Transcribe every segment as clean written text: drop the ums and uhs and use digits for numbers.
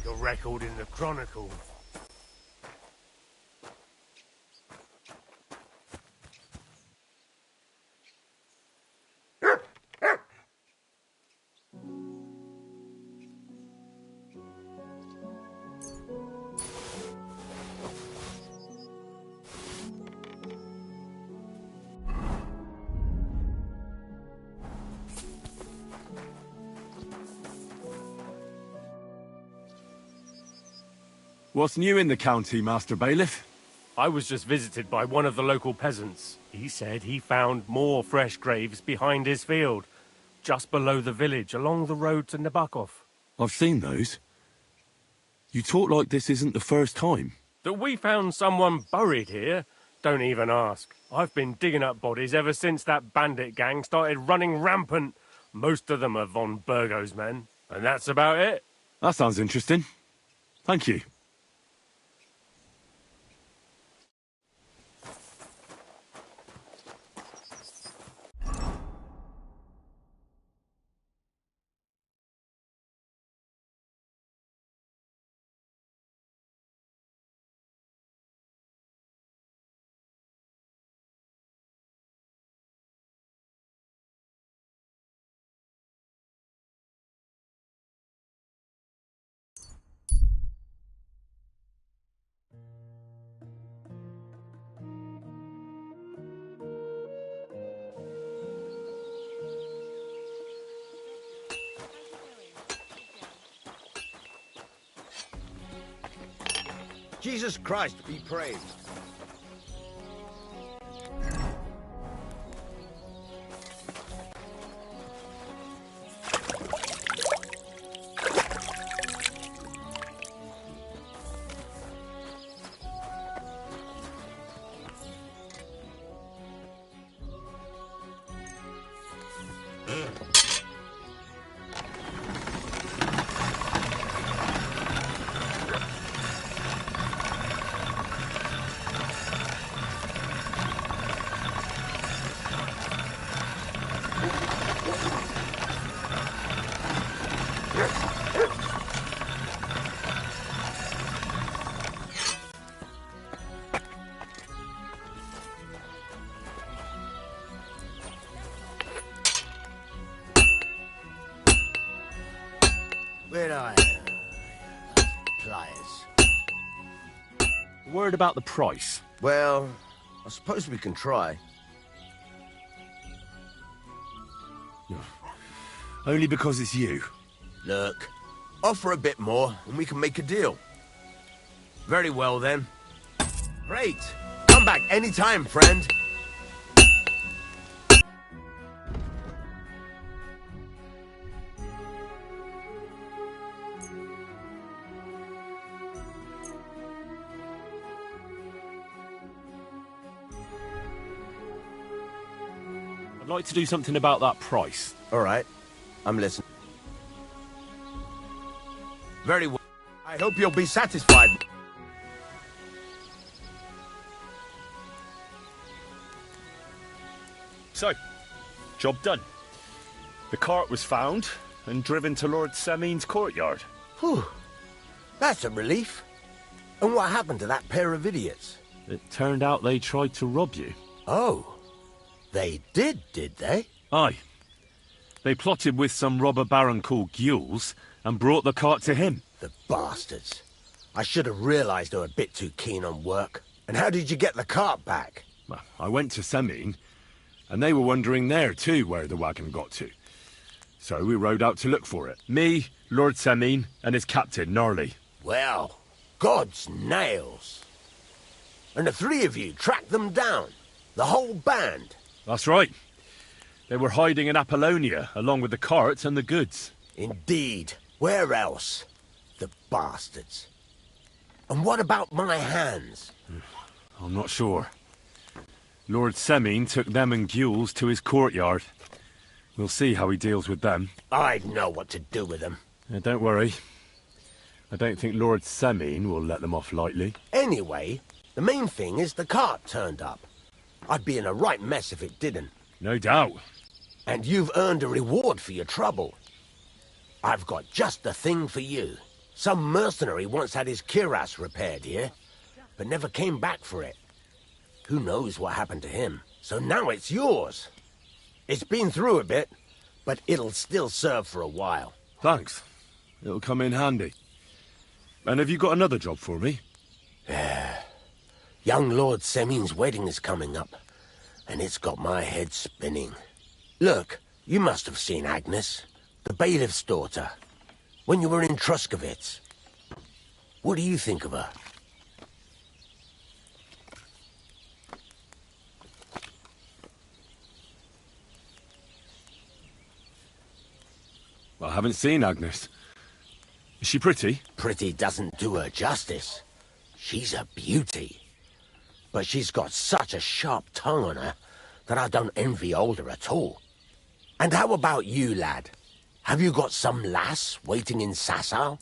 Like a record in the Chronicle. What's new in the county, Master Bailiff? I was just visited by one of the local peasants. He said he found more fresh graves behind his field, just below the village, along the road to Nabokov. I've seen those. You talk like this isn't the first time. That we found someone buried here? Don't even ask. I've been digging up bodies ever since that bandit gang started running rampant. Most of them are von Burgo's men, and that's about it. That sounds interesting. Thank you. Jesus Christ be praised. Where are pliers? Word about the price. Well, I suppose we can try. Only because it's you. Look, offer a bit more and we can make a deal. Very well then. Great. Come back anytime, friend. I'd like to do something about that price. All right. I'm listening. Very well. I hope you'll be satisfied. So, job done. The cart was found and driven to Lord Semin's courtyard. Whew. That's a relief. And what happened to that pair of idiots? It turned out they tried to rob you. Oh. They did they? Aye. They plotted with some robber baron called Gules and brought the cart to him. The bastards. I should have realized they were a bit too keen on work. And how did you get the cart back? Well, I went to Semin, and they were wondering there too where the wagon got to. So we rode out to look for it. Me, Lord Semin, and his captain, Gnarly. Well, God's nails. And the three of you tracked them down? The whole band? That's right. They were hiding in Apollonia, along with the carts and the goods. Indeed. Where else? The bastards. And what about my hands? I'm not sure. Lord Semin took them and Gules to his courtyard. We'll see how he deals with them. I know what to do with them. Don't worry. I don't think Lord Semin will let them off lightly. Anyway, the main thing is the cart turned up. I'd be in a right mess if it didn't. No doubt. And you've earned a reward for your trouble. I've got just the thing for you. Some mercenary once had his cuirass repaired here, but never came back for it. Who knows what happened to him? So now it's yours. It's been through a bit, but it'll still serve for a while. Thanks. It'll come in handy. And have you got another job for me? Young Lord Semin's wedding is coming up, and it's got my head spinning. Look, you must have seen Agnes, the bailiff's daughter, when you were in Truskovitz. What do you think of her? Well, I haven't seen Agnes. Is she pretty? Pretty doesn't do her justice. She's a beauty. But she's got such a sharp tongue on her that I don't envy older at all. And how about you, lad? Have you got some lass waiting in Sasau?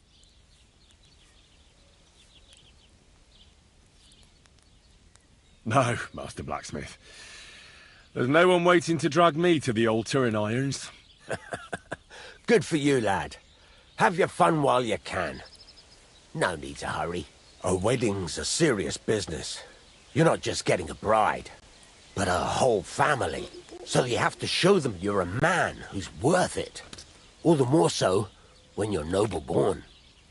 No, Master Blacksmith. There's no one waiting to drag me to the altar in irons. Good for you, lad. Have your fun while you can. No need to hurry. A wedding's a serious business. You're not just getting a bride, but a whole family. So you have to show them you're a man who's worth it. All the more so when you're noble-born.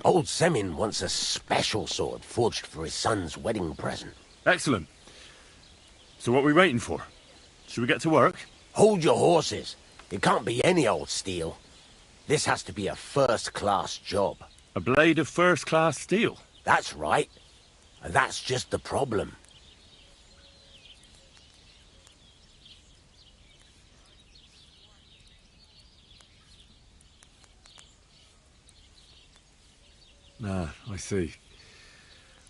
Old Semin wants a special sword forged for his son's wedding present. Excellent. So what are we waiting for? Should we get to work? Hold your horses. It can't be any old steel. This has to be a first-class job. A blade of first-class steel? That's right. And that's just the problem. Ah, I see.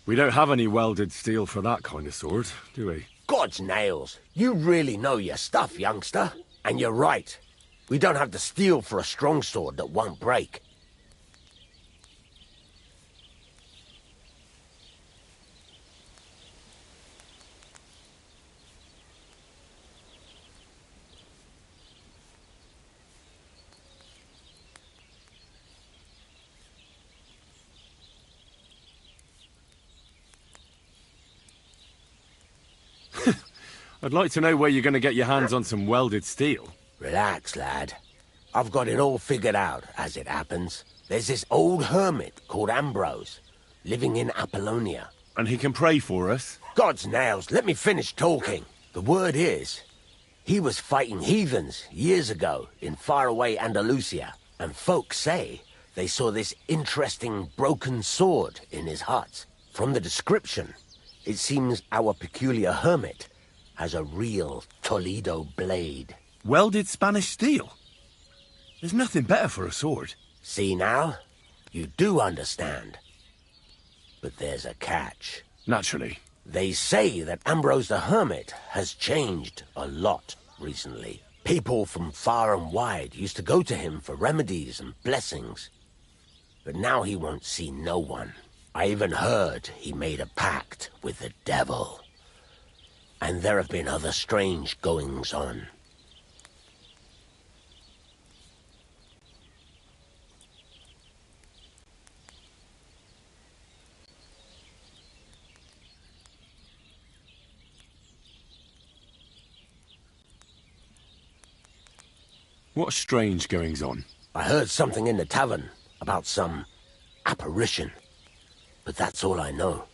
We don't have any welded steel for that kind of sword, do we? God's nails. You really know your stuff, youngster. And you're right. We don't have the steel for a strong sword that won't break. I'd like to know where you're going to get your hands on some welded steel. Relax, lad. I've got it all figured out, as it happens. There's this old hermit called Ambrose, living in Apollonia. And he can pray for us? God's nails, let me finish talking. The word is, he was fighting heathens years ago in faraway Andalusia, and folks say they saw this interesting broken sword in his hut. From the description, it seems our peculiar hermit has a real Toledo blade. Welded Spanish steel? There's nothing better for a sword. See now? You do understand. But there's a catch. Naturally. They say that Ambrose the Hermit has changed a lot recently. People from far and wide used to go to him for remedies and blessings. But now he won't see no one. I even heard he made a pact with the devil. And there have been other strange goings-on. What strange goings-on? I heard something in the tavern about some apparition, but that's all I know.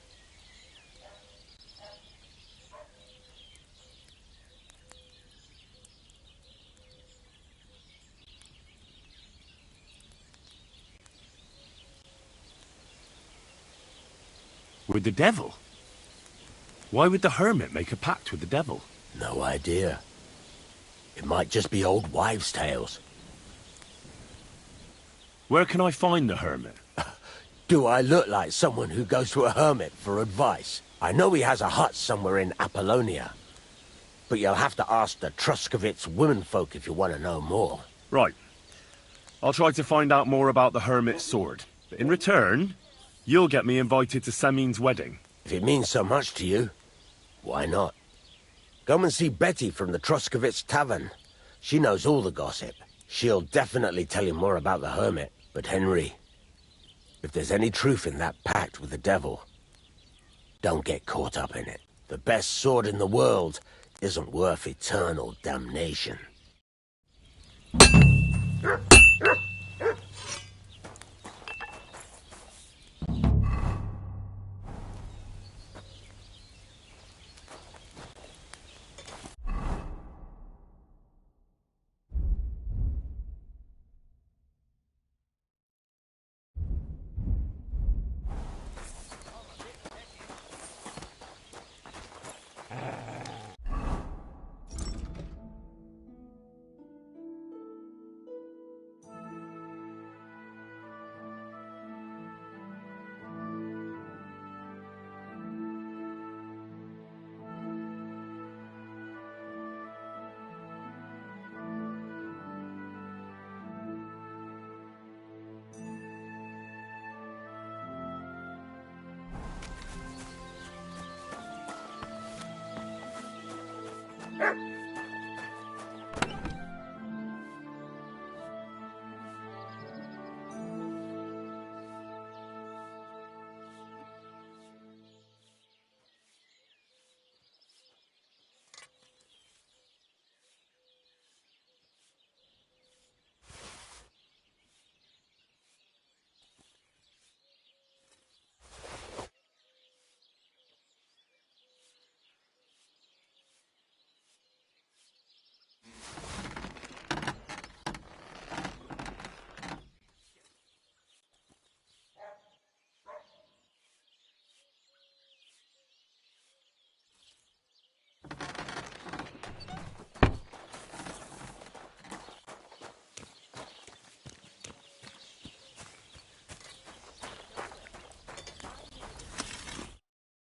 With the devil? Why would the hermit make a pact with the devil? No idea. It might just be old wives' tales. Where can I find the hermit? Do I look like someone who goes to a hermit for advice? I know he has a hut somewhere in Apollonia. But you'll have to ask the Truskovitz womenfolk if you want to know more. Right. I'll try to find out more about the hermit's sword. But in return, you'll get me invited to Semin's wedding. If it means so much to you, why not? Come and see Betty from the Truskovitz Tavern. She knows all the gossip. She'll definitely tell you more about the hermit. But Henry, If there's any truth in that pact with the devil, don't get caught up in it. The best sword in the world isn't worth eternal damnation.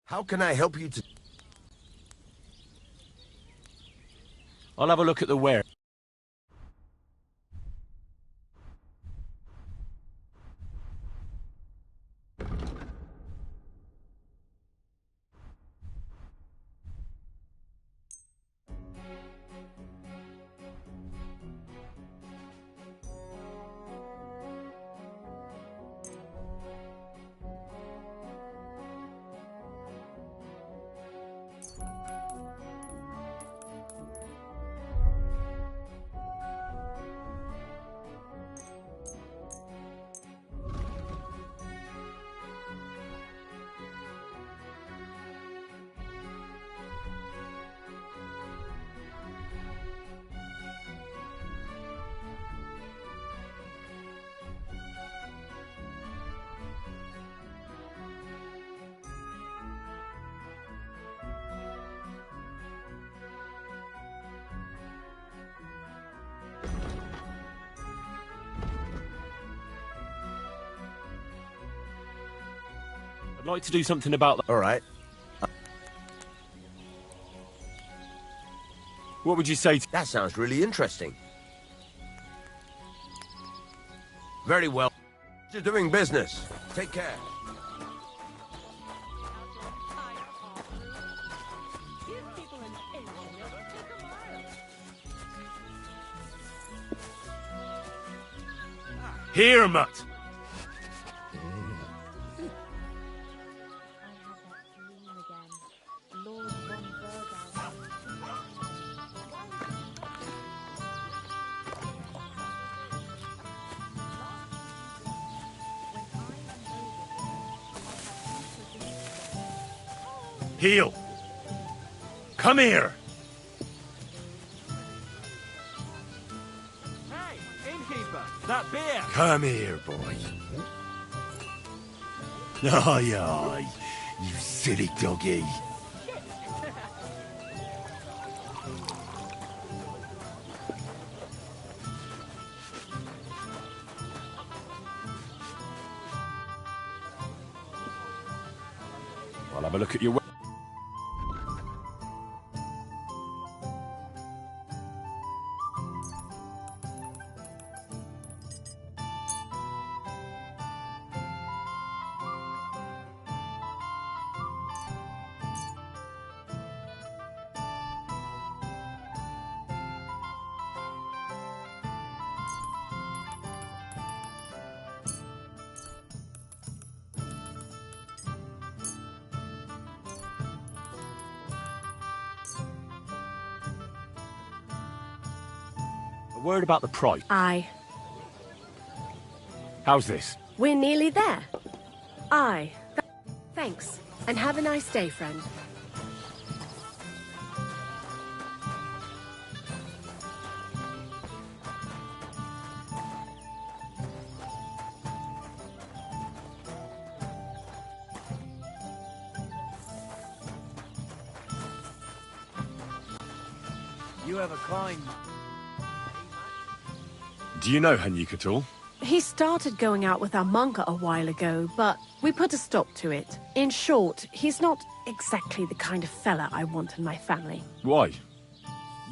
How can I help you to... I'll have a look at the ware. I'd like to do something about that. All right. What would you say to... That sounds really interesting. Very well. You're doing business. Take care. Here, mutt! Heel! Come here! Hey, innkeeper, that beer! Come here, boy. Aye, aye, you silly doggy. I'll have a look at your... Word about the price. Aye. How's this? We're nearly there. Aye. Thanks. And have a nice day, friend. You ever climbed? Do you know Henrik at all? He started going out with our monka a while ago, but we put a stop to it. In short, he's not exactly the kind of fella I want in my family. Why?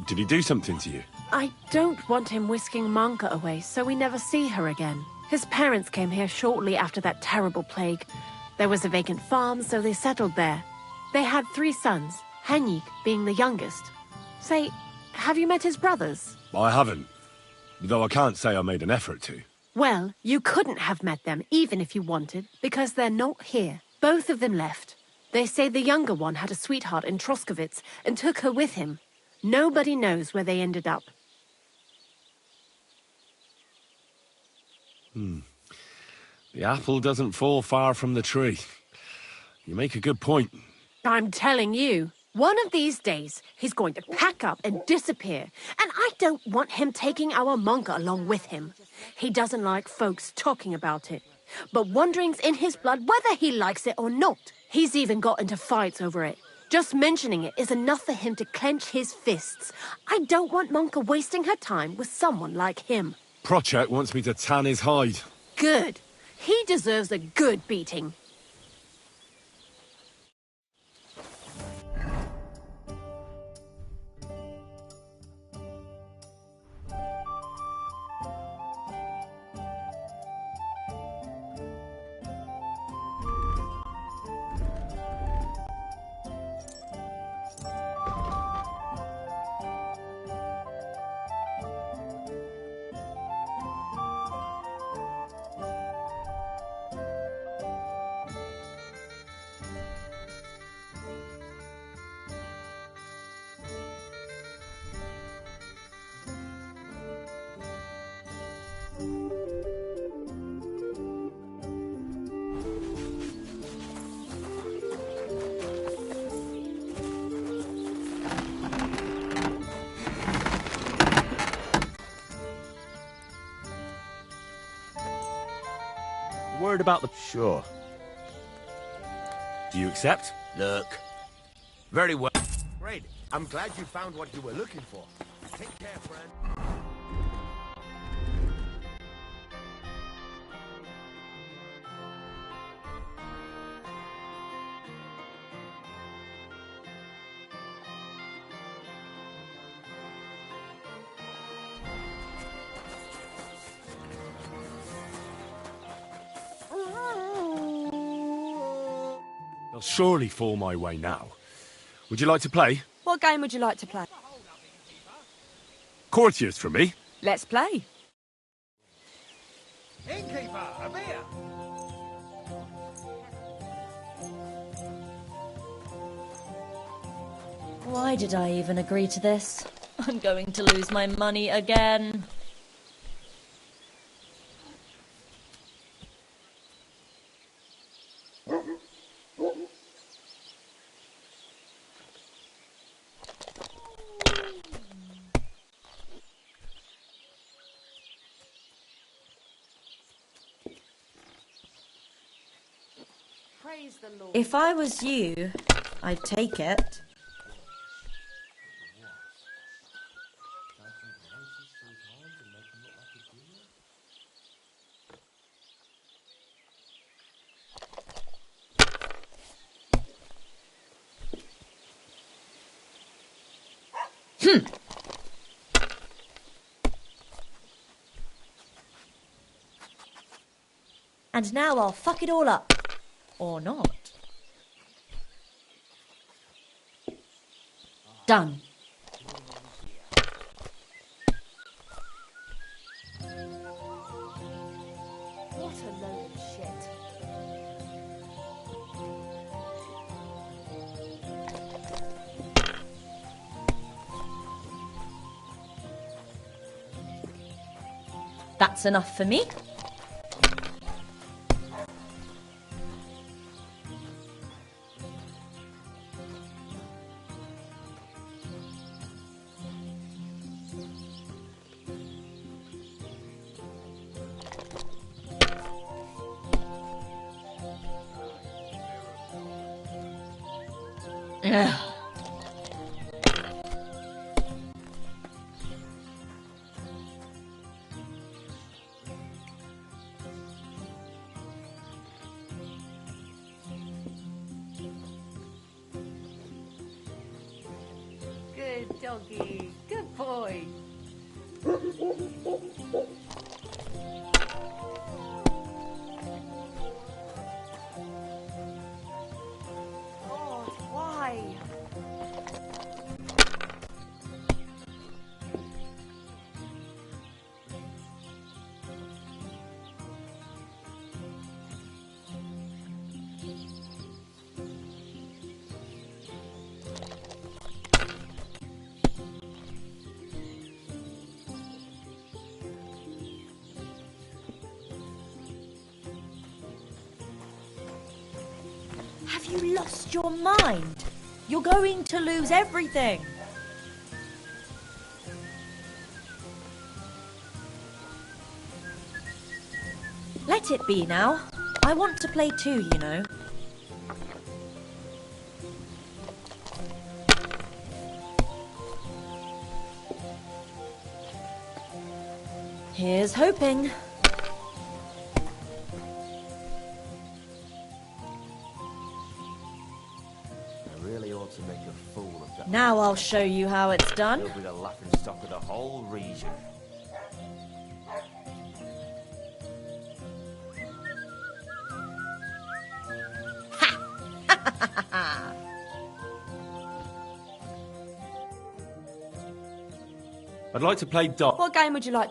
Did he do something to you? I don't want him whisking Manka away so we never see her again. His parents came here shortly after that terrible plague. There was a vacant farm, so they settled there. They had 3 sons, Henrik being the youngest. Say, have you met his brothers? I haven't. Though I can't say I made an effort to. Well, you couldn't have met them, even if you wanted, because they're not here. Both of them left. They say the younger one had a sweetheart in Troskowitz and took her with him. Nobody knows where they ended up. The apple doesn't fall far from the tree. You make a good point. I'm telling you, one of these days, he's going to pack up and disappear. And I don't want him taking our monka along with him. He doesn't like folks talking about it. But wandering's in his blood whether he likes it or not. He's even got into fights over it. Just mentioning it is enough for him to clench his fists. I don't want Monka wasting her time with someone like him. Prochek wants me to tan his hide. Good. He deserves a good beating. Word about the... Sure. Do you accept? Look. Very well. Great. I'm glad you found what you were looking for. Take care, friend. They'll surely fall my way now. Would you like to play? What game would you like to play? Courtiers for me. Let's play. Innkeeper, a beer! Why did I even agree to this? I'm going to lose my money again. Praise the Lord. If I was you, I'd take it. And now I'll fuck it all up. Or not. Done. What a load of shit. That's enough for me. Ugh. Good doggy. Good boy. God, why? Have you lost your mind? You're going to lose everything. Let it be now. I want to play too, you know. Here's hoping. I really ought to make a fool of that. Now I'll show you how it's done. He'll be the laughing stock of the whole region. I'd like to play dot. What game would you like?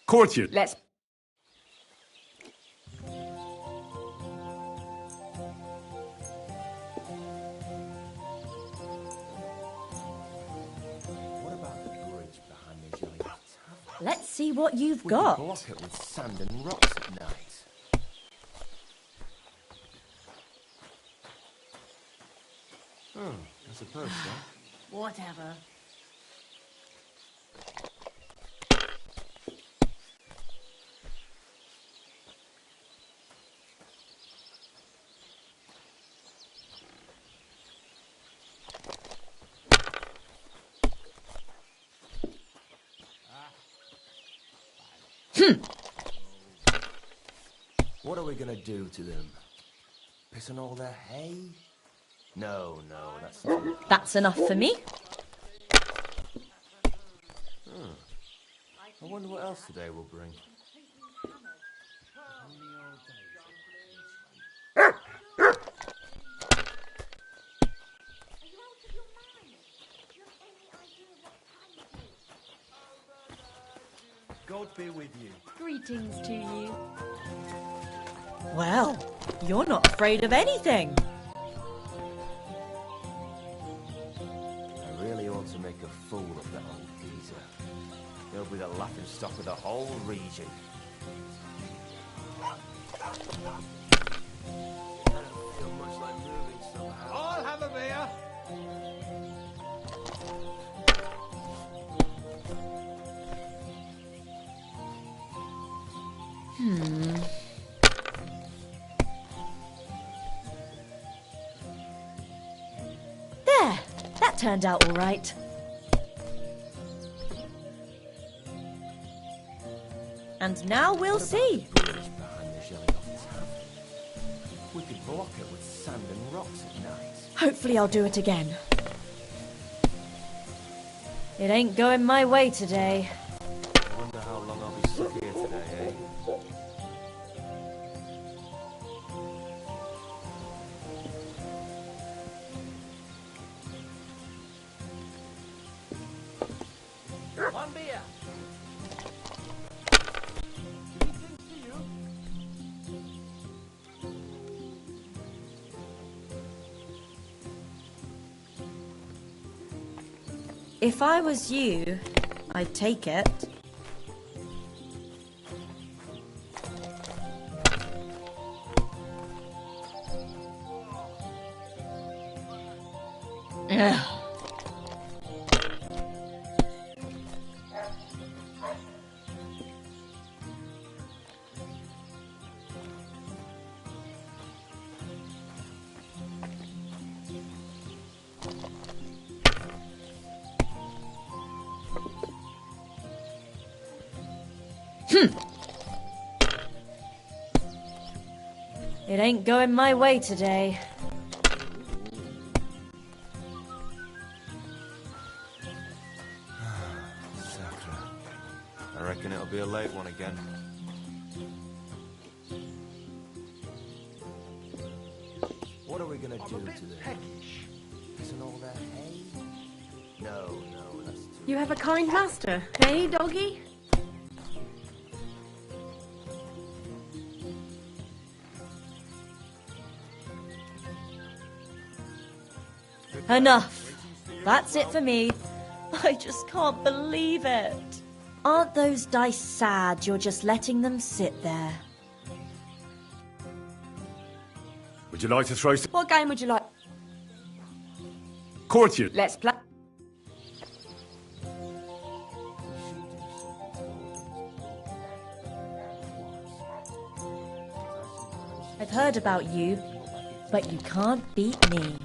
Courtier. Let's... What about the bridge behind the Jelly Tavern? Let's see what you've We got. could block it with sand and rocks at night. I suppose so. Whatever. What are we gonna do to them? Piss on all their hay? No, that's too... That's enough for me. I wonder what else today will bring. God be with you. Greetings to you. Well, you're not afraid of anything. I really ought to make a fool of that old geezer. He'll be the laughing stock of the whole region. I don't feel much like moving somehow. I'll have a beer. There, that turned out all right. And now we'll see. Bridge behind the Jelly Tavern. We could block it with sand and rocks at night. Hopefully I'll do it again. It ain't going my way today. I wonder how long I'll be stuck here today, eh? One beer. If I was you, I'd take it. Ugh. It ain't going my way today. Sakra. I reckon it'll be a late one again. What are we gonna do to this? Isn't all that hay? No, that's too... You have a kind master, eh, doggy? Enough. That's it for me. I just can't believe it. Aren't those dice sad you're just letting them sit there? Would you like to throw some What game would you like? courtier? Let's play. I've heard about you, but you can't beat me.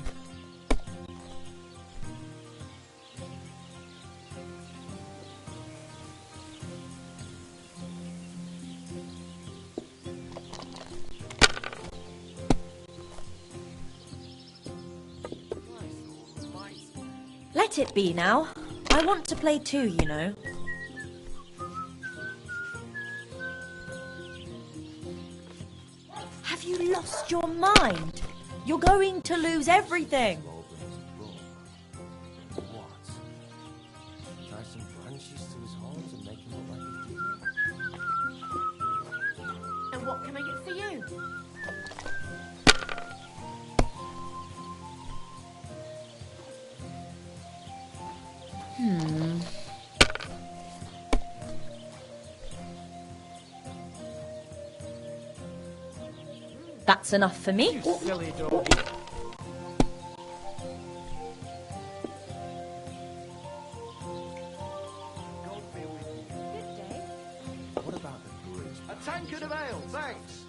Let it be now. I want to play too, you know. Have you lost your mind? You're going to lose everything. What? Tie some branches to his horns and make him look like a deer? And what can I get for you? That's enough for me. Silly dog. What about the bridge? A tankard of ale, thanks.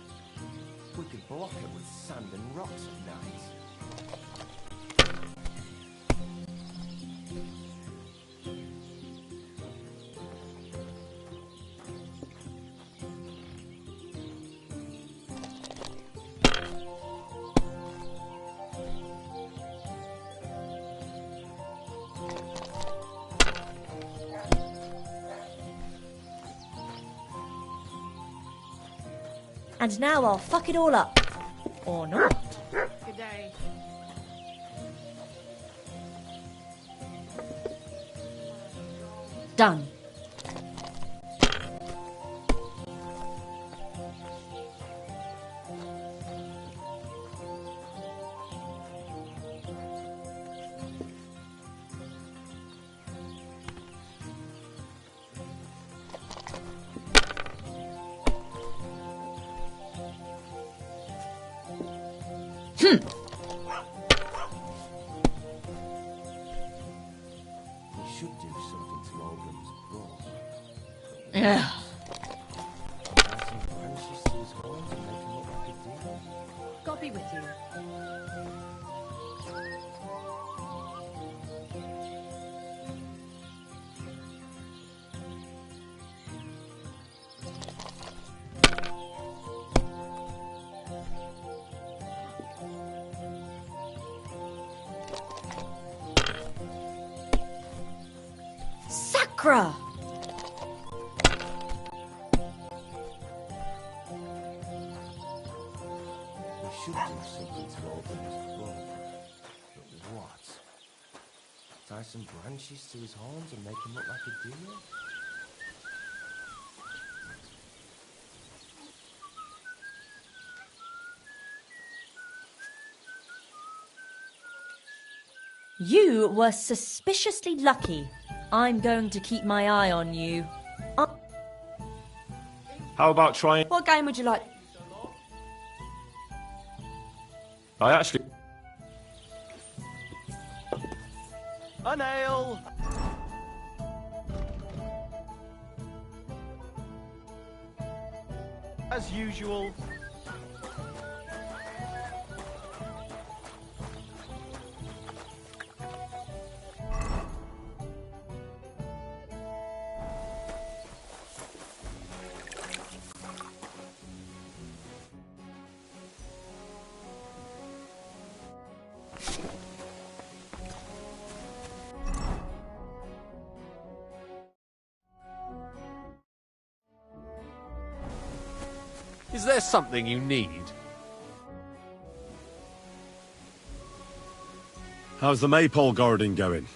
We could block it with sand and rocks at night. And now I'll fuck it all up. Or not. Good day. Done. We should do something to Oldham's bull. Ugh. Tie some branches to his horns and make him look like a deer. God be with you. Sacra! We should do something to Oldham's bull. But what? Tie some branches to his horns and make him look like a deer? You were suspiciously lucky. I'm going to keep my eye on you. How about trying... What game would you like? I actually... A nail! As usual. Is there something you need? How's the maypole garden going?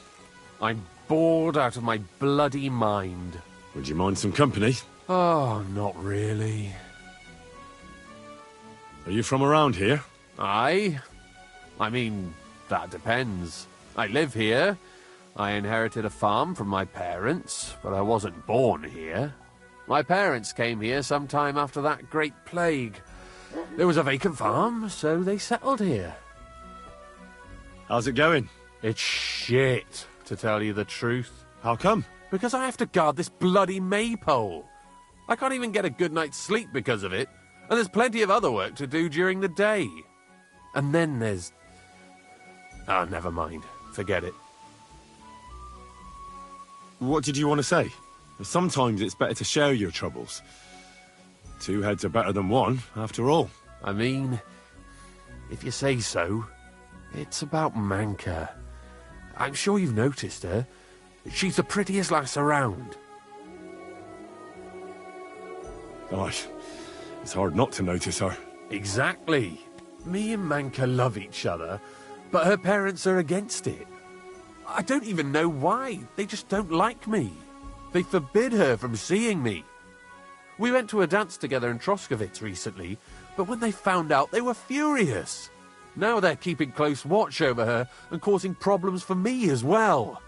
I'm bored out of my bloody mind. Would you mind some company? Oh, not really. Are you from around here? I mean, that depends. I live here. I inherited a farm from my parents, but I wasn't born here. My parents came here sometime after that Great Plague. There was a vacant farm, so they settled here. How's it going? It's shit, to tell you the truth. How come? Because I have to guard this bloody maypole. I can't even get a good night's sleep because of it, and there's plenty of other work to do during the day. And then there's... Oh, never mind. Forget it. What did you want to say? Sometimes it's better to share your troubles. Two heads are better than one, after all. I mean, if you say so, it's about Manka. I'm sure you've noticed her. She's the prettiest lass around. Gosh, it's hard not to notice her. Exactly. Me and Manka love each other, but her parents are against it. I don't even know why. They just don't like me. They forbid her from seeing me. We went to a dance together in Troskowitz recently, but when they found out, they were furious. Now they're keeping close watch over her and causing problems for me as well.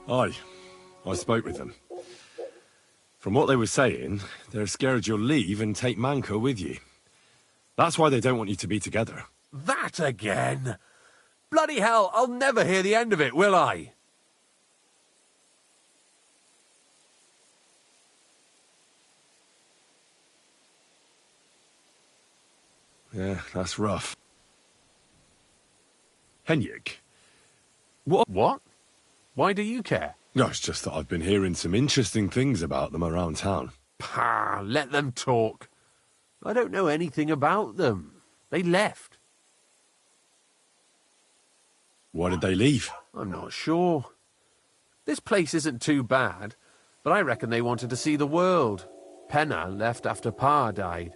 I spoke with them. From what they were saying, they're scared you'll leave and take Manka with you. That's why they don't want you to be together. That again? Bloody hell, I'll never hear the end of it, will I? Yeah, that's rough. Henrik. What? What? Why do you care? No, it's just that I've been hearing some interesting things about them around town. Pah, let them talk. I don't know anything about them. They left. Why did they leave? I'm not sure. This place isn't too bad, but I reckon they wanted to see the world. Penna left after Pa died,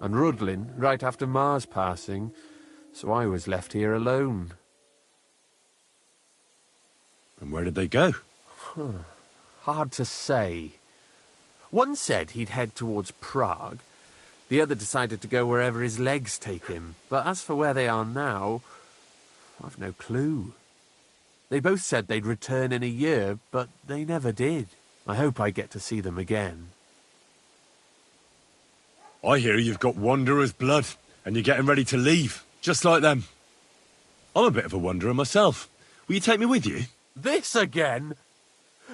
and Rudlin right after Ma's passing, so I was left here alone. And where did they go? Hard to say. One said he'd head towards Prague. The other decided to go wherever his legs take him. But as for where they are now, I've no clue. They both said they'd return in a year, but they never did. I hope I get to see them again. I hear you've got Wanderer's blood, and you're getting ready to leave, just like them. I'm a bit of a wanderer myself. Will you take me with you? This again?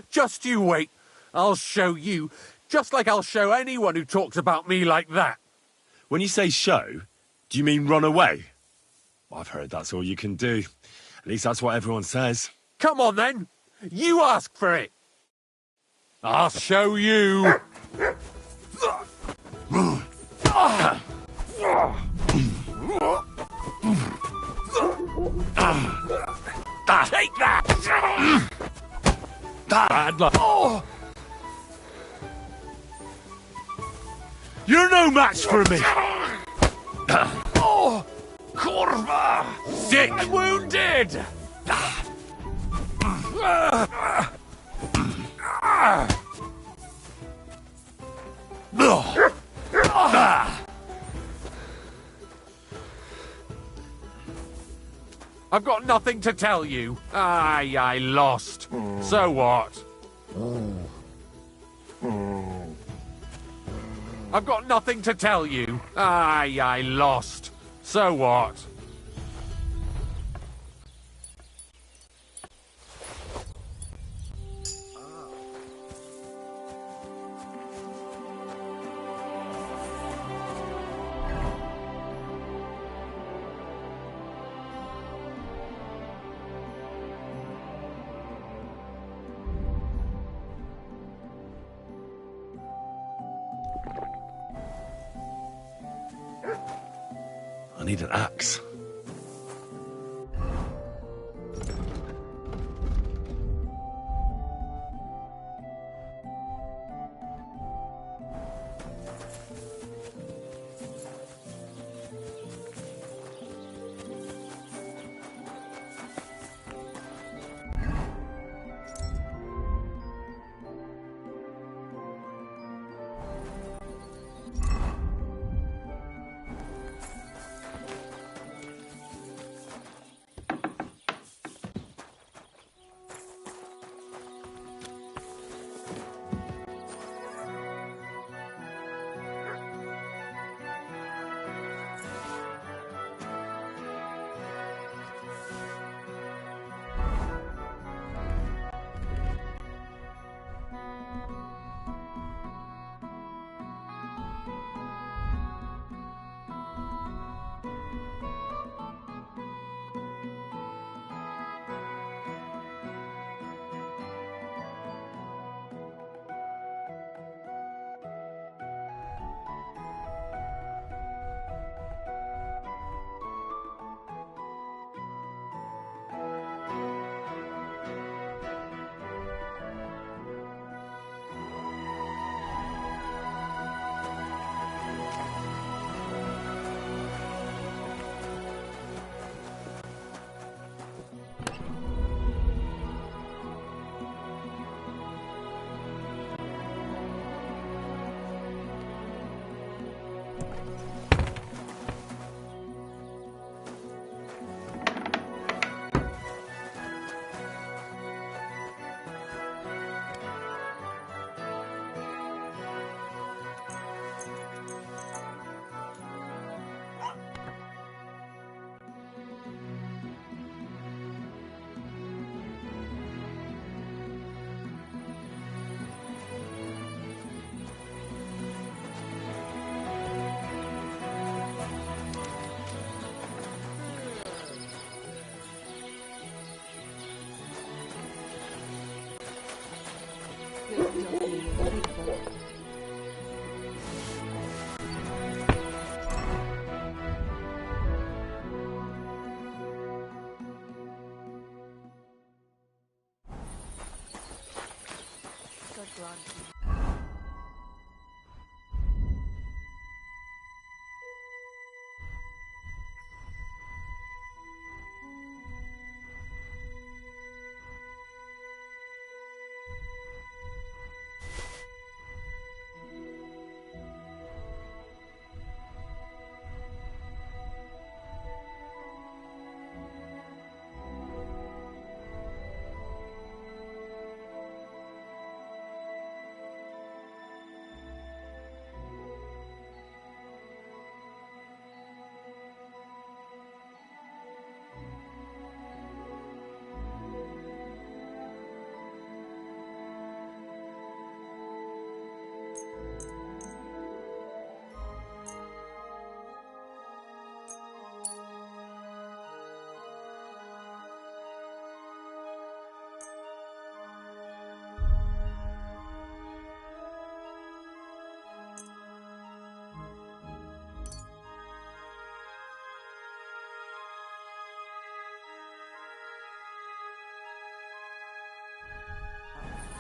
Just you wait. I'll show you, just like I'll show anyone who talks about me like that. When you say show, do you mean run away? I've heard that's all you can do. At least that's what everyone says. Come on, then. You ask for it. I'll show you. Take that! Bad luck. Oh. You're no match for me! Oh! Korva! Sick! Wounded! I've got nothing to tell you. Aye, I lost. So what? I've got nothing to tell you. Aye, I lost. So what? I need an axe.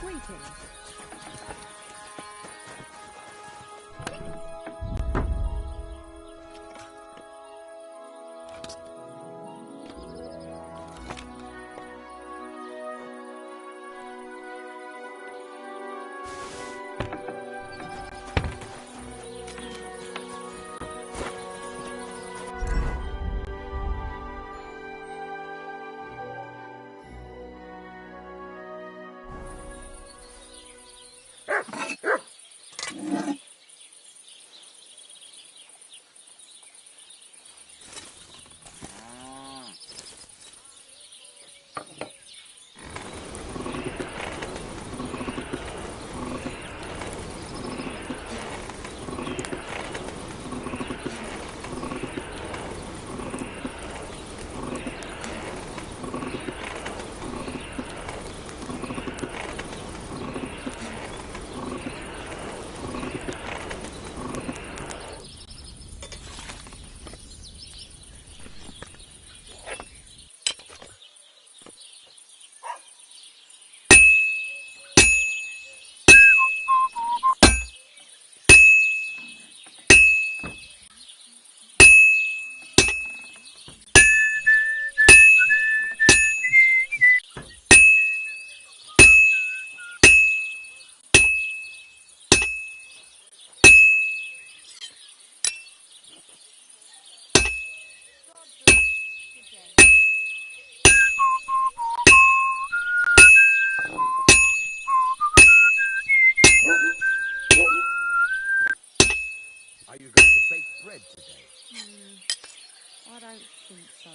Greetings. bread today? I don't think so.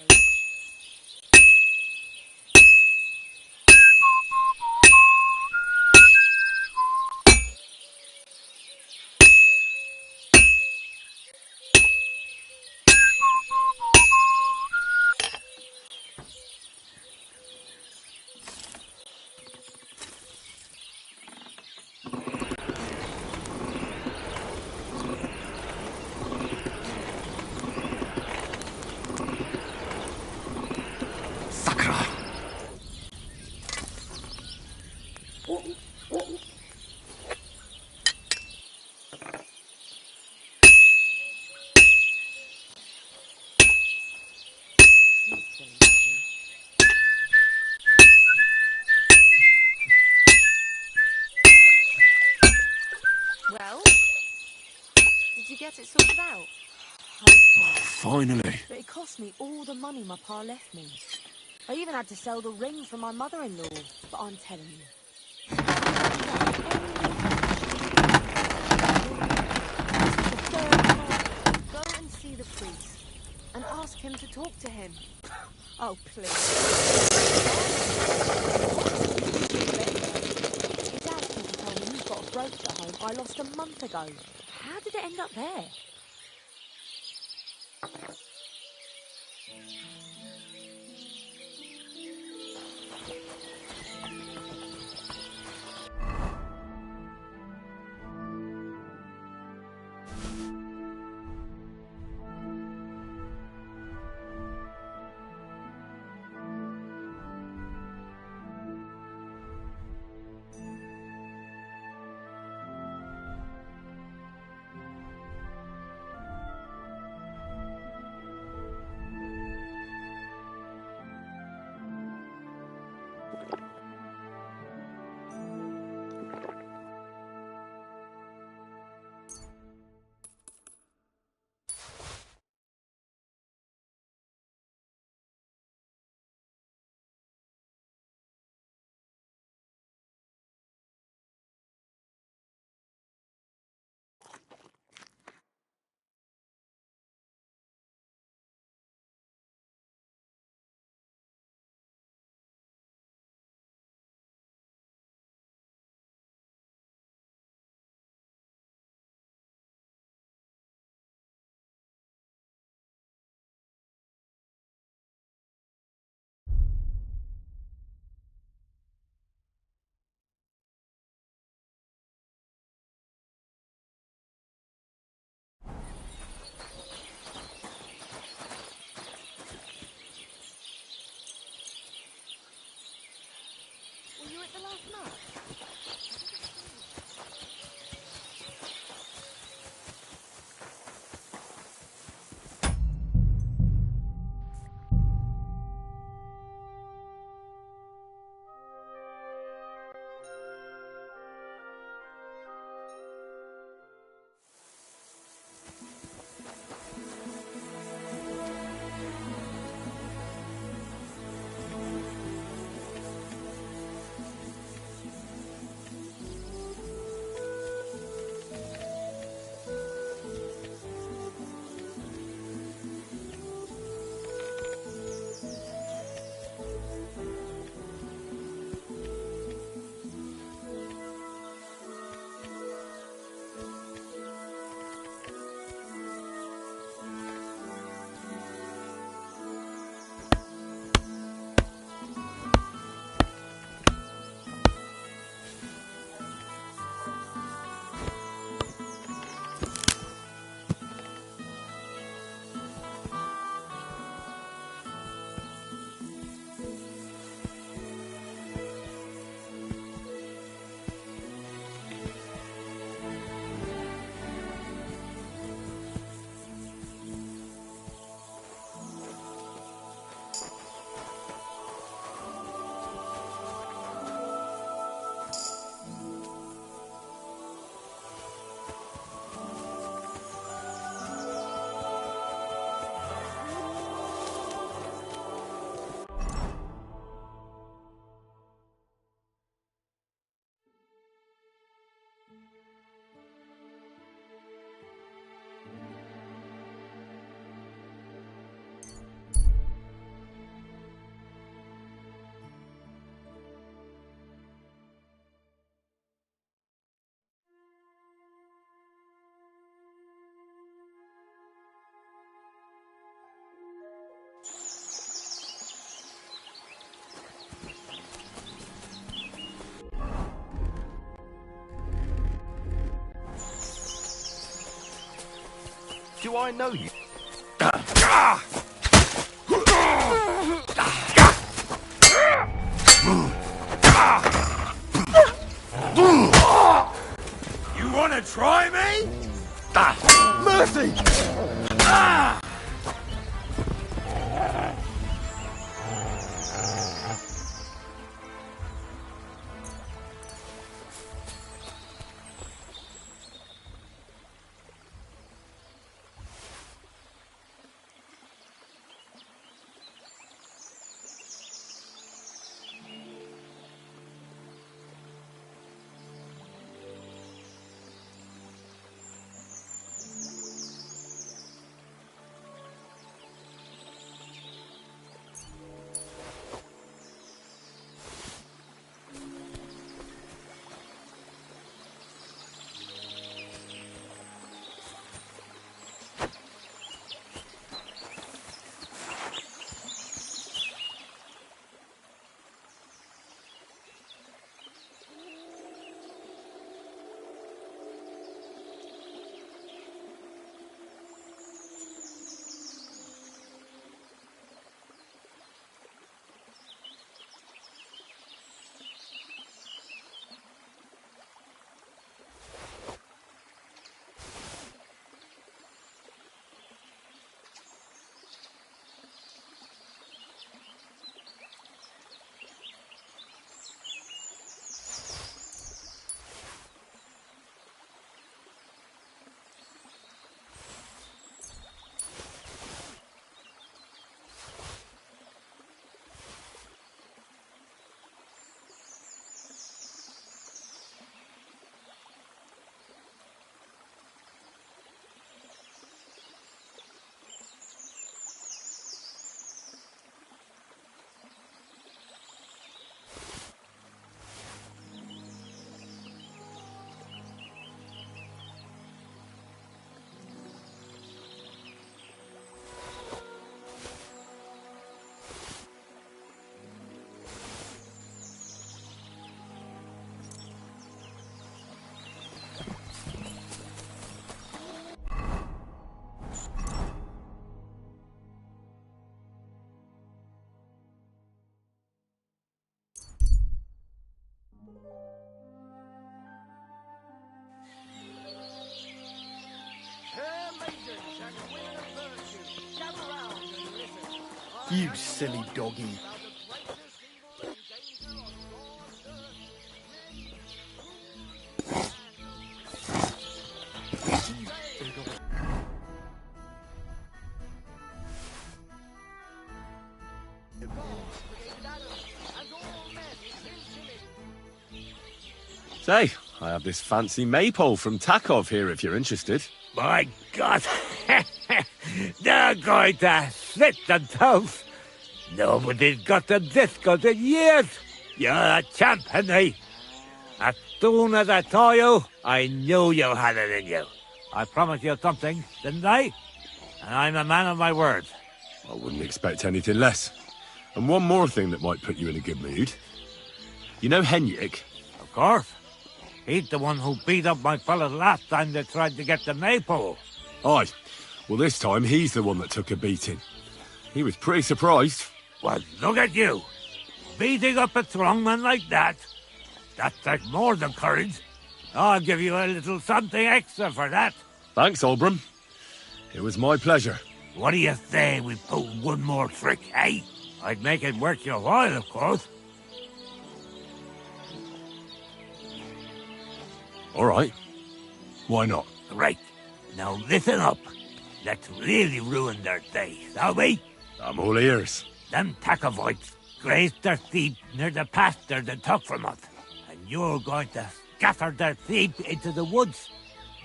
Sakra! Well, did you get it sorted out? Finally. But it cost me all the money my pa left me. I even had to sell the ring from my mother-in-law. But I'm telling you, go and see the priest and ask him to talk to him. Oh, please. His housekeeper told me he's got a brooch at home I lost a month ago. How did it end up there? do I know you? You want to try me? Mercy! You silly doggy. Say, I have this fancy maypole from Takov here if you're interested. My God! They're going to slit themselves! Nobody's got them this good in years! You're a champ, Henry! As soon as I saw you, I knew you had it in you. I promised you something, didn't I? And I'm a man of my word. I wouldn't expect anything less. And one more thing that might put you in a good mood. You know Henrik? Of course. He's the one who beat up my fellas last time they tried to get the maypole. Aye. Well, this time he's the one that took a beating. He was pretty surprised. Well, look at you. Beating up a strong man like that. That takes more than courage. I'll give you a little something extra for that. Thanks, Olbram. It was my pleasure. What do you say we pull one more trick, eh? I'd make it worth your while, of course. All right. Why not? Right. Now listen up. Let's really ruin their day, shall we? I'm all ears. Them Takovites grazed their sheep near the pasture they took from us. And you're going to scatter their sheep into the woods.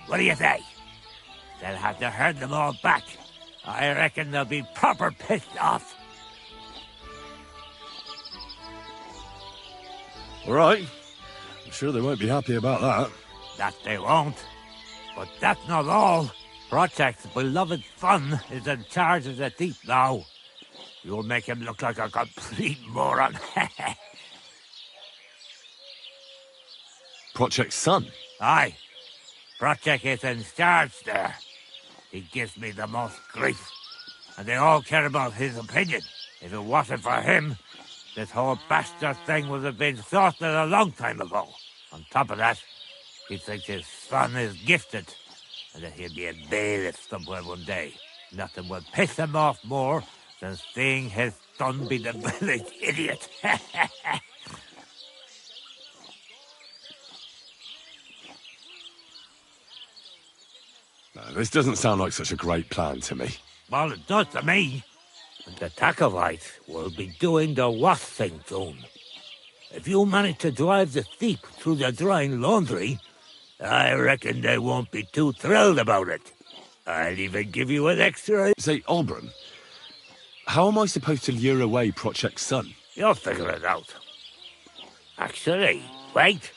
What do you say? They'll have to herd them all back. I reckon they'll be proper pissed off. All right. I'm sure they won't be happy about that. That they won't. But that's not all. Project's beloved son is in charge of the thief now. You'll make him look like a complete moron. Project's son? Aye. Project is in charge there. He gives me the most grief, and they all care about his opinion. If it wasn't for him, this whole bastard thing would have been sorted a long time ago. On top of that, he thinks his son is gifted, and that he'll be a bailiff somewhere one day. Nothing will piss him off more than seeing his son be the village idiot. No, this doesn't sound like such a great plan to me. Well, it does to me. And the Tacovites will be doing the worst thing soon. If you manage to drive the thief through the drying laundry, I reckon they won't be too thrilled about it. I'll even give you an extra... Say, Olbram, how am I supposed to lure away Project's son? You'll figure it out. Actually, wait.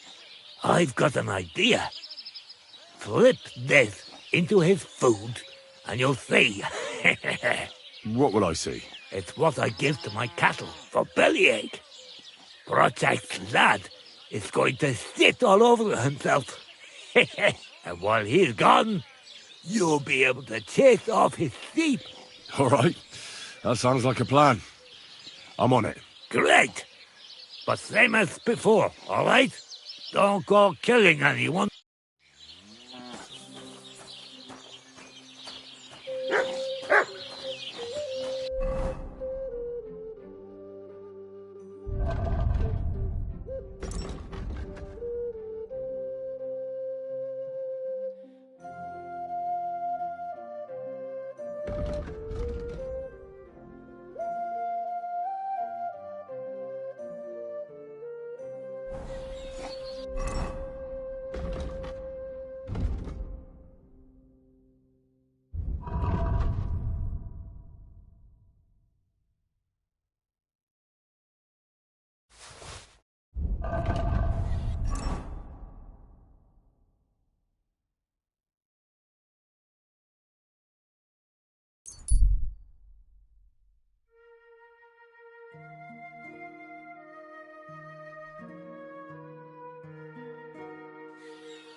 I've got an idea. Flip this into his food, and you'll see. What will I see? It's what I give to my cattle for bellyache. Project's lad is going to sit all over himself. And while he's gone, you'll be able to chase off his sheep. All right. That sounds like a plan. I'm on it. Great. But same as before, all right? Don't go killing anyone.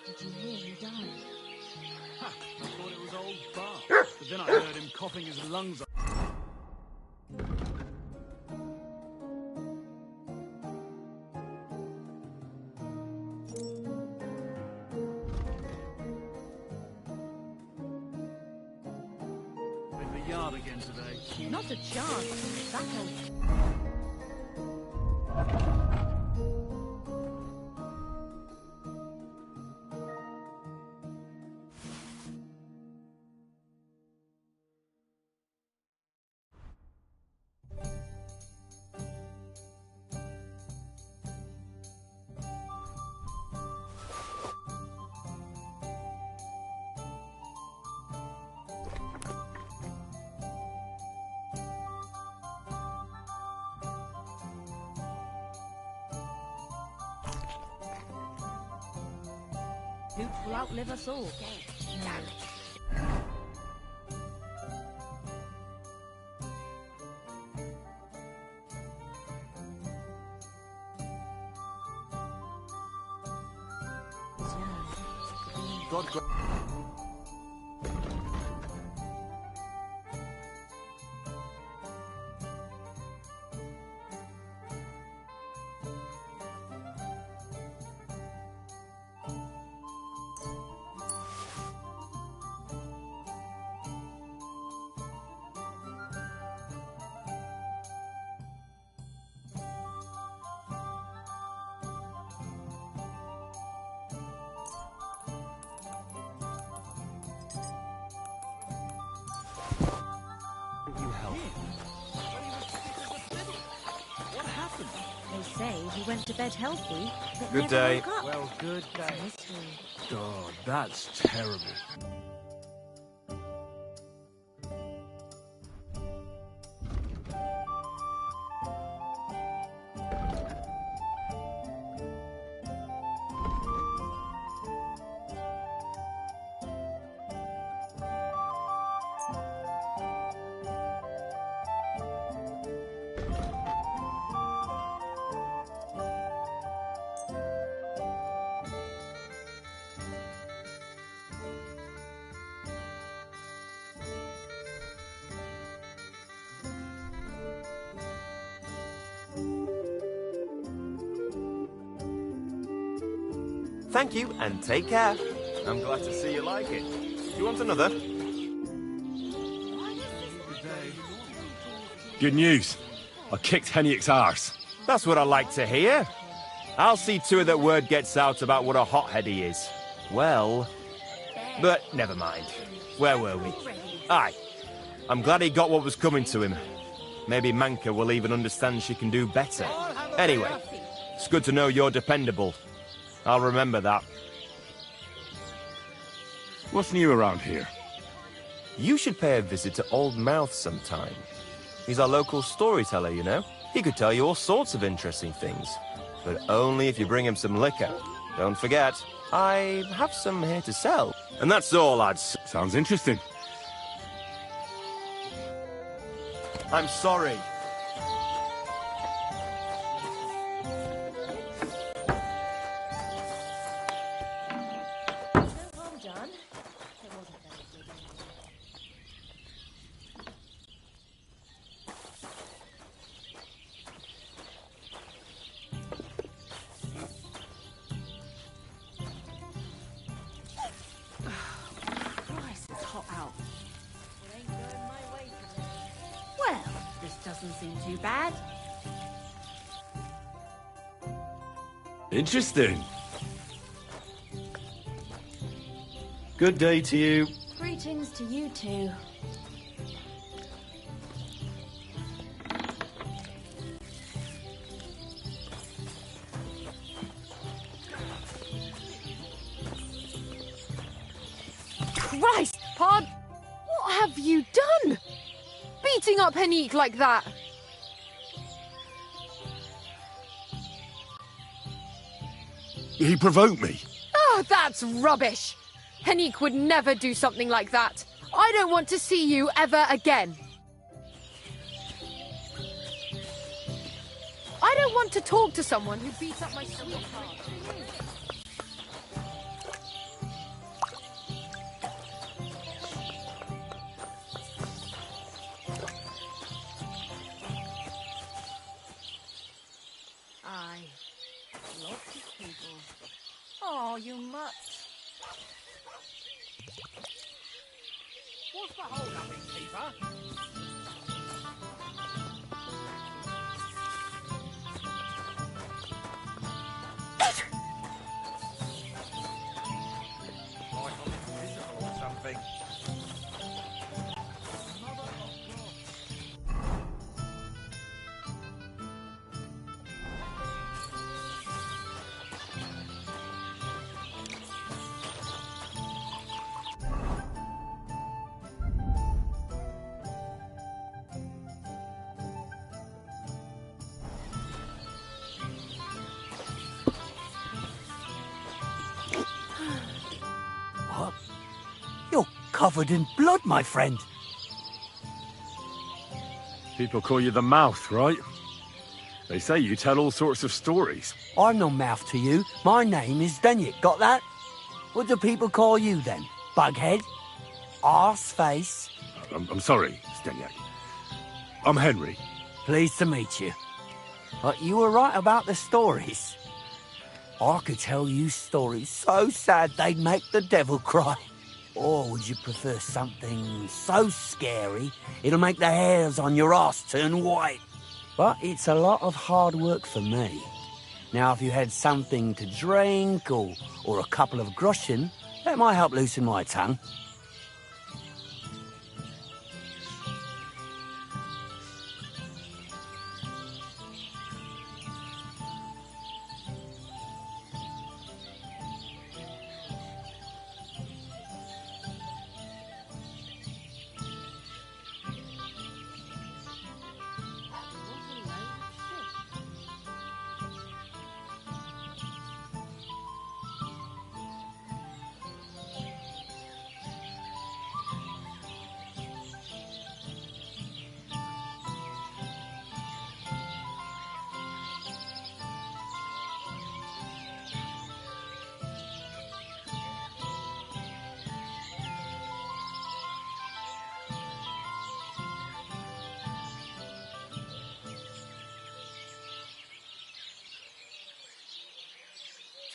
Did you hear he died? Ha! I thought it was old Bart, but then I heard him coughing his lungs up. In the yard again today. Not a chance. That old... Hooch will outlive us all. God, what happened? They say he went to bed healthy, but Good never day. woke up. Well, good It's a day. mystery. God, that's terrible. Thank you, and take care. I'm glad to see you like it. Do you want another? Good news. I kicked Hennick's arse. That's what I like to hear. I'll see to it that word gets out about what a hothead he is. Well, but never mind. Where were we? Aye. I'm glad he got what was coming to him. Maybe Manka will even understand she can do better. Anyway, it's good to know you're dependable. I'll remember that. What's new around here? You should pay a visit to Old Mouth sometime. He's our local storyteller, you know. He could tell you all sorts of interesting things. But only if you bring him some liquor. Don't forget, I have some here to sell. And that's all, lads. Sounds interesting. I'm sorry. Christ, it's hot out. Well, this doesn't seem too bad. Interesting. Good day to you. Greetings to you too. Christ, Pod! What have you done? Beating up Hennique like that? He provoked me. Oh, that's rubbish! Hennique would never do something like that. I don't want to see you ever again. I don't want to talk to someone who beats up my sweetheart. Aye. Lots of people. Oh, you mutt. What's the hold up, innkeeper? Like I'm invisible or something. What? You're covered in blood, my friend. People call you the Mouth, right? They say you tell all sorts of stories. I'm no mouth to you. My name is Denyek, got that? What do people call you then? Bughead? Arseface? I'm sorry, Stenyak. I'm Henry. Pleased to meet you. But you were right about the stories. I could tell you stories so sad they'd make the devil cry. Or would you prefer something so scary it'll make the hairs on your ass turn white? But it's a lot of hard work for me. Now, if you had something to drink or a couple of groschen, that might help loosen my tongue.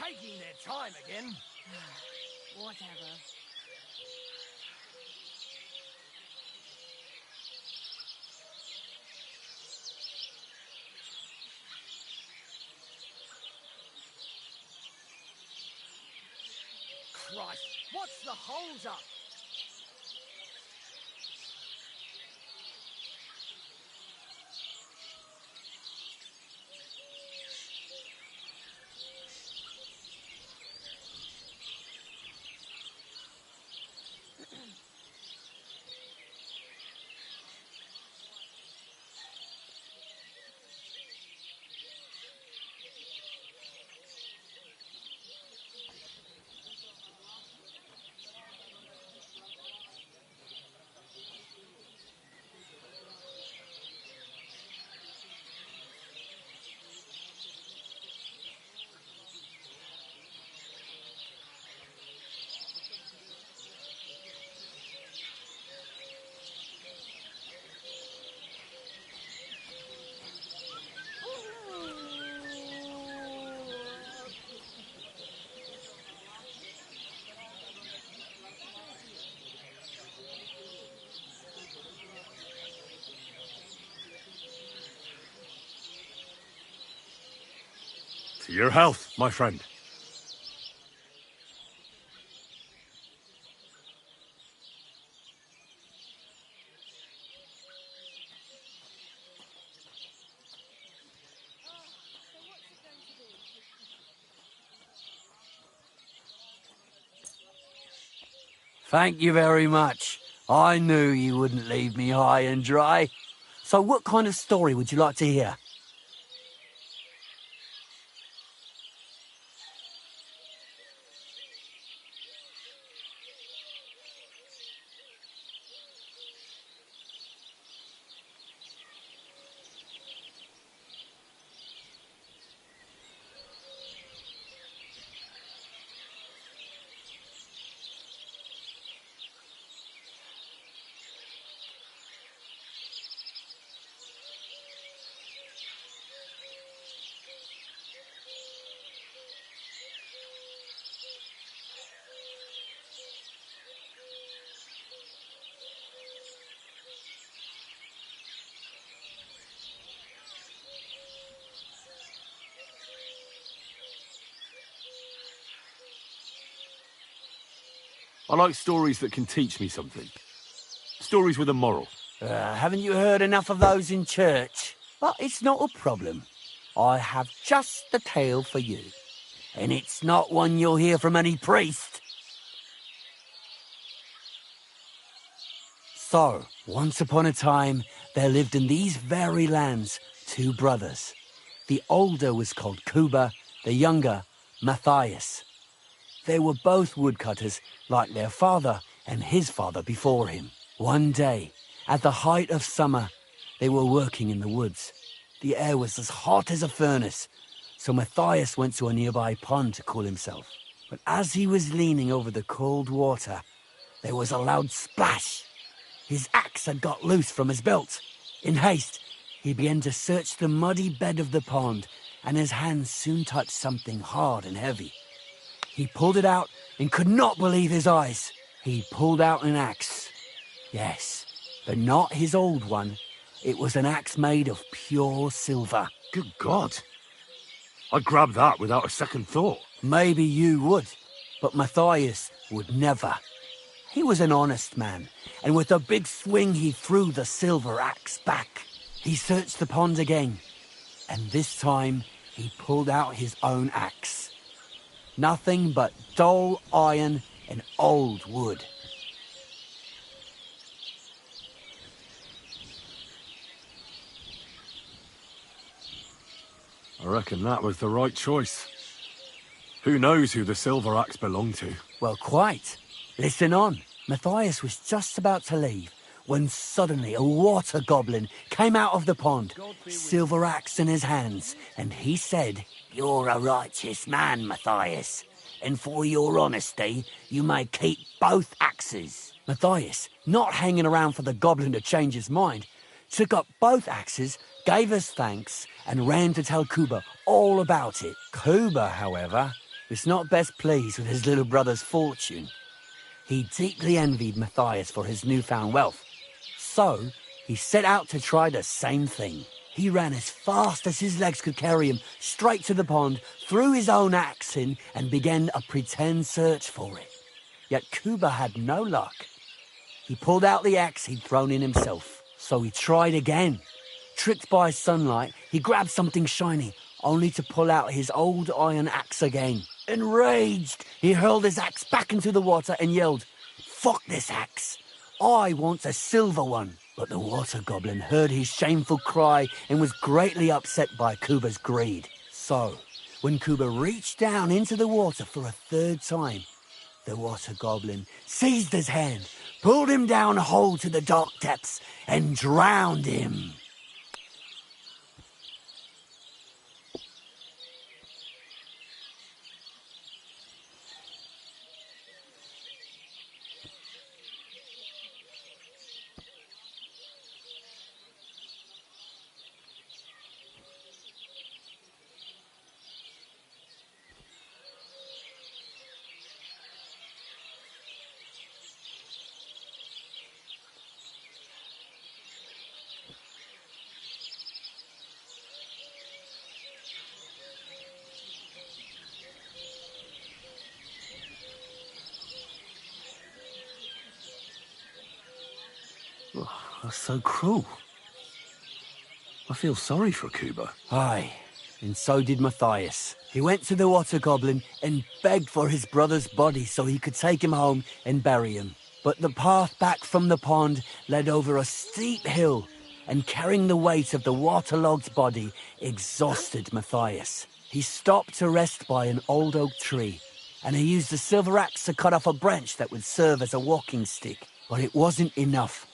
taking their time again. Whatever. Christ, what's the hold up? To your health, my friend. Thank you very much. I knew you wouldn't leave me high and dry. So what kind of story would you like to hear? I like stories that can teach me something. Stories with a moral. Haven't you heard enough of those in church? But it's not a problem. I have just the tale for you. And it's not one you'll hear from any priest. So, once upon a time, there lived in these very lands 2 brothers. The older was called Cuba, the younger, Matthias. They were both woodcutters, like their father and his father before him. One day, at the height of summer, they were working in the woods. The air was as hot as a furnace, so Matthias went to a nearby pond to cool himself. But as he was leaning over the cold water, there was a loud splash. His axe had got loose from his belt. In haste, he began to search the muddy bed of the pond, and his hands soon touched something hard and heavy. He pulled it out and could not believe his eyes. He pulled out an axe. Yes, but not his old one. It was an axe made of pure silver. Good God. I'd grab that without a second thought. Maybe you would, but Matthias would never. He was an honest man, and with a big swing he threw the silver axe back. He searched the pond again, and this time he pulled out his own axe. Nothing but dull iron and old wood. I reckon that was the right choice. Who knows who the silver axe belonged to? Well, quite. Listen on. Matthias was just about to leave when suddenly a water goblin came out of the pond, silver axe in his hands, and he said, "You're a righteous man, Matthias, and for your honesty, you may keep both axes." Matthias, not hanging around for the goblin to change his mind, took up both axes, gave us thanks, and ran to tell Kuba all about it. Kuba, however, was not best pleased with his little brother's fortune. He deeply envied Matthias for his newfound wealth. So, he set out to try the same thing. He ran as fast as his legs could carry him straight to the pond, threw his own axe in, and began a pretend search for it. Yet Kuba had no luck. He pulled out the axe he'd thrown in himself, so he tried again. Tricked by sunlight, he grabbed something shiny, only to pull out his old iron axe again. Enraged, he hurled his axe back into the water and yelled, "Fuck this axe! I want a silver one." But the water goblin heard his shameful cry and was greatly upset by Kuba's greed. So, when Kuba reached down into the water for a third time, the water goblin seized his hand, pulled him down whole to the dark depths, and drowned him. That's so cruel. I feel sorry for Kuba. Aye, and so did Matthias. He went to the water goblin and begged for his brother's body so he could take him home and bury him. But the path back from the pond led over a steep hill, and carrying the weight of the waterlogged body exhausted Matthias. He stopped to rest by an old oak tree, and he used a silver axe to cut off a branch that would serve as a walking stick. But it wasn't enough.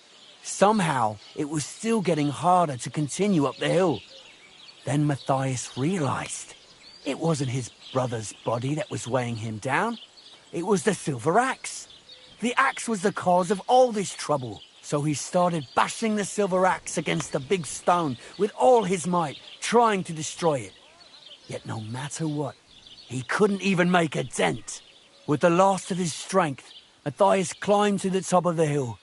Somehow, it was still getting harder to continue up the hill. Then Matthias realized it wasn't his brother's body that was weighing him down. It was the silver axe. The axe was the cause of all this trouble. So he started bashing the silver axe against the big stone with all his might, trying to destroy it. Yet no matter what, he couldn't even make a dent. With the last of his strength, Matthias climbed to the top of the hill.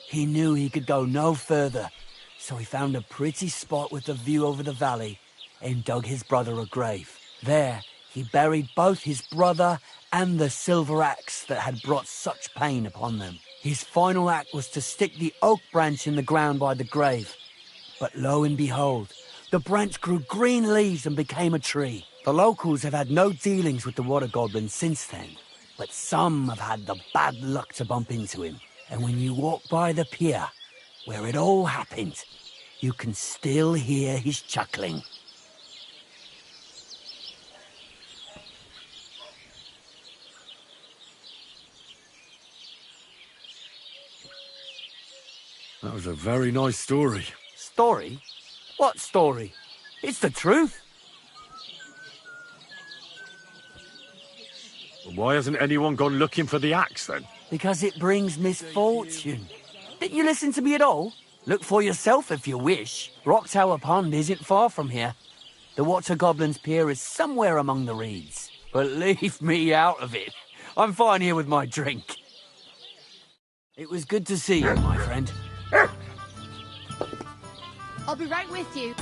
He knew he could go no further, so he found a pretty spot with a view over the valley and dug his brother a grave. There, he buried both his brother and the silver axe that had brought such pain upon them. His final act was to stick the oak branch in the ground by the grave. But lo and behold, the branch grew green leaves and became a tree. The locals have had no dealings with the water goblin since then, but some have had the bad luck to bump into him. And when you walk by the pier, where it all happened, you can still hear his chuckling. That was a very nice story. Story? What story? It's the truth. Why hasn't anyone gone looking for the axe then? Because it brings misfortune. Didn't you listen to me at all? Look for yourself if you wish. Rock Tower Pond isn't far from here. The Water Goblin's Pier is somewhere among the reeds. But leave me out of it. I'm fine here with my drink. It was good to see you, my friend. I'll be right with you.